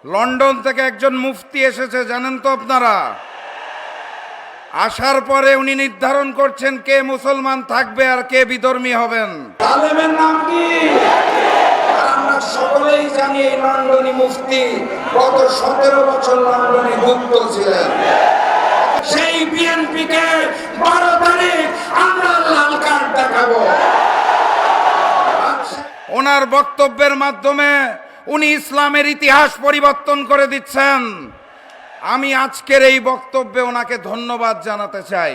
London থেকে একজন মুফতি এসেছে, জানেন তো আপনারা? আসার পরে উনি নির্ধারণ করছেন কে মুসলমান থাকবে আর কে বিধর্মী হবেন। জালেমের নাম কি? আমরা সকলেই জানি এই লন্ডনী মুফতি গত 17 বছর লন্ডনে গুপ্ত ছিলেন। সেই বিএনপি কে 12 তারিখ আমরা লাল কার্ড দেখাবো। ওনার বক্তব্যের মাধ্যমে উনি ইসলামের ইতিহাস পরিবর্তন করে দিচ্ছেন। আমি আজকের এই বক্তব্যে ওনাকে ধন্যবাদ জানাতে চাই,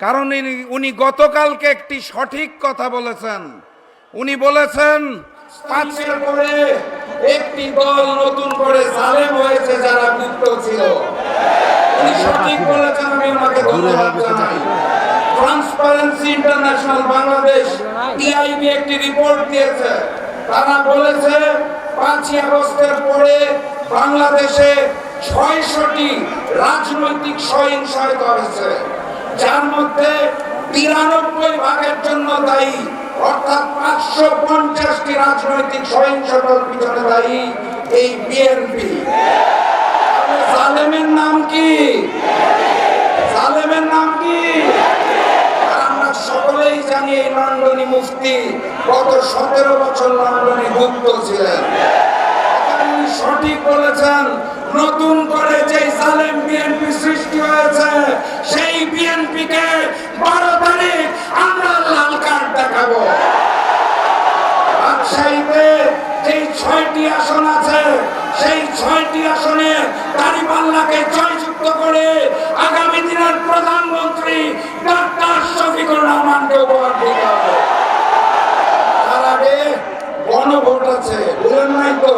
কারণ উনি গতকালকে একটি সঠিক কথা বলেছেন। উনি বলেছেন 5 পরে একটি দল নতুন করে জালেম হয়েছে যারা গুপ্ত ছিল। উনি সঠিক বলেছেন, আমি ওনাকে ধন্যবাদ জানাই। ট্রান্সপারেন্সি ইন্টারন্যাশনাল বাংলাদেশ টিআইবি একটি রিপোর্ট দিয়েছে। তারা বলেছে 5ই আগস্টের পরে বাংলাদেশে 600টি রাজনৈতিক সহিংসতা হয়েছে, যার মধ্যে 92% জন্য দায়ী, অর্থাৎ 550টি রাজনৈতিক সহিংসতার পিছনে দায়ী এই বিএনপি। জালেমের নাম কি? জালেমের নাম কি? আমরা সকলেই জানি এই লন্ডনী মুফতি গত 17 বছর লন্ডনে গুপ্ত ছিলেন। উনি সঠিক বলেছেন, নতুন করে যে জালেম বিএনপি সৃষ্টি হয়েছে সেই বিএনপি কে 12 তারিখ আমরা লাল কার্ড দেখাবো। রাজশাহীতে যে 6টি আসন আছে, সেই 6টি আসনে দাঁড়িপাল্লাকে জয়যুক্ত করে আগামী দিনের প্রধানমন্ত্রী ডক্টর শফিকুর রহমানকে উপহার দিতে হবে। তার আগে গণভোট আছে, বলেন নাই তো?